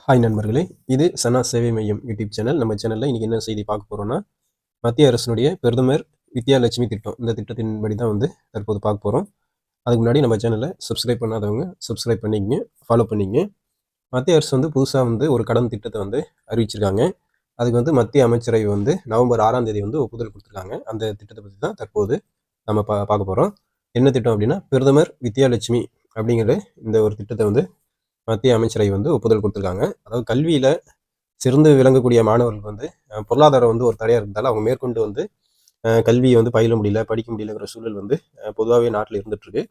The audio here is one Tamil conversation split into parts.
ஹாய் நண்பர்களே, இது சனா சேவை மையம் யூடியூப் சேனல். நம்ம சேனலில் இன்றைக்கி என்ன செய்தி பார்க்க போகிறோம்னா, மத்திய அரசினுடைய பிரதமர் வித்யாலட்சுமி திட்டம். இந்த திட்டத்தின்படி தான் தற்போது பார்க்க போகிறோம். அதுக்கு முன்னாடி நம்ம சேனலை சப்ஸ்கிரைப் பண்ணாதவங்க சப்ஸ்கிரைப் பண்ணிக்கங்க, ஃபாலோ பண்ணிக்கங்க. மத்திய அரசு புதுசாக ஒரு கடன் திட்டத்தை அறிவிச்சிருக்காங்க. அதுக்கு மத்திய அமைச்சரவை நவம்பர் 6ஆம் தேதி ஒப்புதல் கொடுத்துருக்காங்க. அந்த திட்டத்தை பற்றி தான் தற்போது நம்ம பார்க்க போகிறோம். என்ன திட்டம் அப்படின்னா, பிரதமர் வித்யாலட்சுமி அப்படிங்கிற இந்த ஒரு திட்டத்தை மத்திய அமைச்சரவை ஒப்புதல் கொடுத்துருக்காங்க. அதாவது கல்வியில் சிறந்து விளங்கக்கூடிய மாணவர்களுக்கு பொருளாதாரம் ஒரு தடையாக இருந்தாலும் அவங்க மேற்கொண்டு கல்வியை பயில முடியல, படிக்க முடியலங்கிற சூழல் பொதுவாகவே நாட்டில் இருந்துகிட்ருக்கு.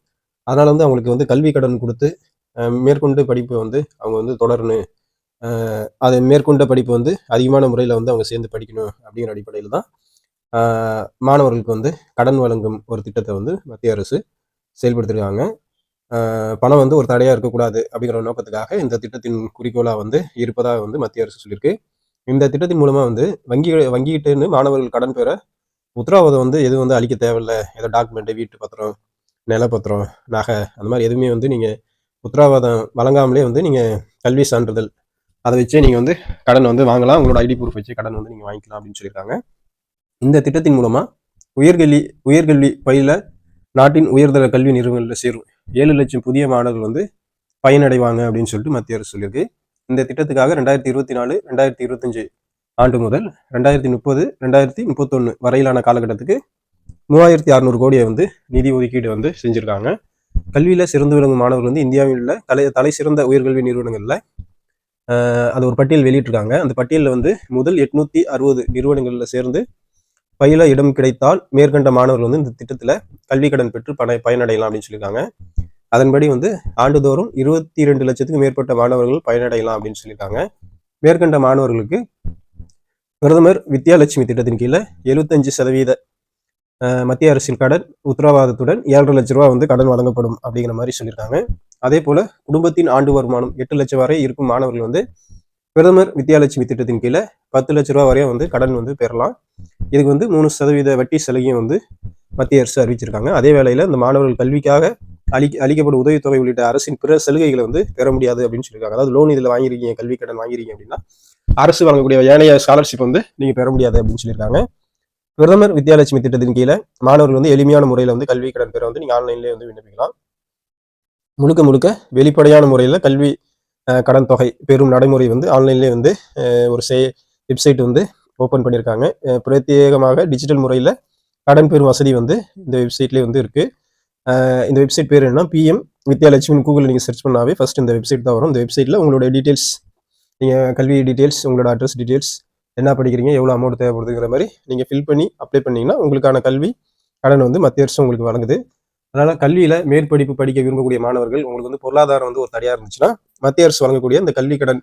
அதனால் அவங்களுக்கு கல்வி கடன் கொடுத்து மேற்கொண்டு படிப்பு அவங்க தொடரணும், அதை மேற்கொண்ட படிப்பு அதிகமான முறையில் அவங்க சேர்ந்து படிக்கணும் அப்படிங்கிற அடிப்படையில் தான் மாணவர்களுக்கு கடன் வழங்கும் ஒரு திட்டத்தை மத்திய அரசு செயல்படுத்திருக்காங்க. பணம் ஒரு தடையாக இருக்கக்கூடாது அப்படிங்கிற நோக்கத்துக்காக இந்த திட்டத்தின் குறிக்கோளாக இருப்பதாக மத்திய அரசு சொல்லியிருக்கு. இந்த திட்டத்தின் மூலமாக வங்கிகிட்டேன்னு மாணவர்கள் கடன் பெற உத்தரவாதம் எதுவும் அளிக்க தேவையில்லை. ஏதோ டாக்குமெண்ட்டு, வீட்டு பத்திரம், நிலப்பத்திரம், நகை அந்த மாதிரி எதுவுமே நீங்கள் உத்தரவாதம் வழங்காமலே நீங்கள் கல்வி சான்றிதழ் அதை வச்சே நீங்கள் கடன் வாங்கலாம். உங்களோட ஐடி ப்ரூஃப் வச்சு கடன் நீங்கள் வாங்கிக்கலாம் அப்படின்னு சொல்லியிருக்காங்க. இந்த திட்டத்தின் மூலமாக உயர்கல்வி பயில நாட்டின் உயர்தர கல்வி நிறுவனங்களில் சேரும் 7 லட்சம் புதிய மாணவர்கள் பயனடைவாங்க அப்படின்னு சொல்லிட்டு மத்திய அரசு சொல்லியிருக்கு. இந்த திட்டத்துக்காக 2024, 2025 ஆண்டு முதல் 2030, 2031 வரையிலான காலகட்டத்துக்கு 3600 கோடியை நிதி ஒதுக்கீடு செஞ்சுருக்காங்க. கல்வியில் சிறந்து விளங்கும் மாணவர்கள் இந்தியாவில் உள்ள தலை சிறந்த உயர்கல்வி நிறுவனங்களில் அது ஒரு பட்டியல் வெளியிட்டிருக்காங்க. அந்த பட்டியலில் முதல் 860 நிறுவனங்களில் சேர்ந்து பயில இடம் கிடைத்தால் மேற்கண்ட மாணவர்கள் இந்த திட்டத்தில் கல்வி கடன் பெற்று பயனடையலாம் அப்படின்னு சொல்லியிருக்காங்க. அதன்படி ஆண்டுதோறும் 22 லட்சத்துக்கு மேற்பட்ட மாணவர்கள் பயனடையலாம் அப்படின்னு சொல்லியிருக்காங்க. மேற்கண்ட மாணவர்களுக்கு பிரதமர் வித்யாலட்சுமி திட்டத்தின் கீழே 75% மத்திய அரசின் கடன் உத்தரவாதத்துடன் 7.5 லட்ச ரூபா கடன் வழங்கப்படும் அப்படிங்கிற மாதிரி சொல்லியிருக்காங்க. அதே போல குடும்பத்தின் ஆண்டு வருமானம் 8 லட்சம் வரை இருக்கும் மாணவர்கள் பிரதமர் வித்யாலட்சுமி திட்டத்தின் கீழே 10 லட்ச ரூபா வரையும் கடன் பெறலாம். இதுக்கு 3% வட்டி சலுகையும் மத்திய அரசு அறிவிச்சிருக்காங்க. அதே வேளையில் இந்த மாணவர்கள் கல்விக்காக அளிக்கப்படும் உதவித்தொகை உள்ளிட்ட அரசின் பிற சலுகைகளை பெற முடியாது அப்படின்னு சொல்லியிருக்காங்க. அதாவது லோன் இதில் வாங்கிருக்கீங்க, கல்வி கடன் வாங்கிருக்கீங்க அப்படின்னா அரசு வழங்கக்கூடிய ஏனைய ஸ்காலர்ஷிப் நீங்கள் பெற முடியாது அப்படின்னு சொல்லியிருக்காங்க. பிரதமர் வித்யாலட்சுமி திட்டத்தின் கீழே மாணவர்கள் எளிமையான முறையில் கல்வி கடன் பெற நீங்கள் ஆன்லைன்லேயே விண்ணப்பிக்கலாம். முழுக்க வெளிப்படையான முறையில் கல்வி கடன் தொகை பெறும் நடைமுறை ஆன்லைன்லேயே ஒரு வெப்சைட் ஓப்பன் பண்ணியிருக்காங்க. பிரத்யேகமாக டிஜிட்டல் முறையில் கடன் பெறும் வசதி இந்த வெப்சைட்லேயே இருக்குது. இந்த வெப்சைட் பேர் என்னன்னா PM வித்யாலட்சுமி கூகுளில் நீங்கள் சர்ச் பண்ணாவே ஃபர்ஸ்ட் இந்த வெப்சைட் தான் வரும். இந்த வெப்சைட்டில் உங்களோட டீட்டெயில்ஸ், நீங்கள் கல்வி டீட்டெயில்ஸ், உங்களோட அட்ரஸ் டீட்டெயில்ஸ், என்ன படிக்கிறீங்க, எவ்வளோ அமௌண்ட் தேவைப்படுதுங்கிற மாதிரி நீங்கள் ஃபில் பண்ணி அப்ளை பண்ணிங்கன்னா உங்களுக்கான கல்வி கடன் மத்திய அரசு உங்களுக்கு வழங்குது. அதனால் கல்வியில் மேற்படிப்பு படிக்க விரும்பக்கூடிய மாணவர்கள் உங்களுக்கு பொருளாதாரம் ஒரு தடையாக இருந்துச்சுன்னா மத்திய அரசு வழங்கக்கூடிய இந்த கல்வி கடன்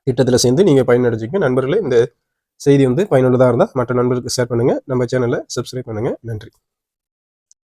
திட்டத்தில் சேர்ந்து நீங்கள் பயனடைஞ்சிக்க. நண்பர்களே, இந்த செய்தி பயனுள்ளதாக இருந்தால் மற்ற நண்பர்களுக்கு ஷேர் பண்ணுங்கள். நம்ம சேனலை சப்ஸ்கிரைப் பண்ணுங்கள். நன்றி.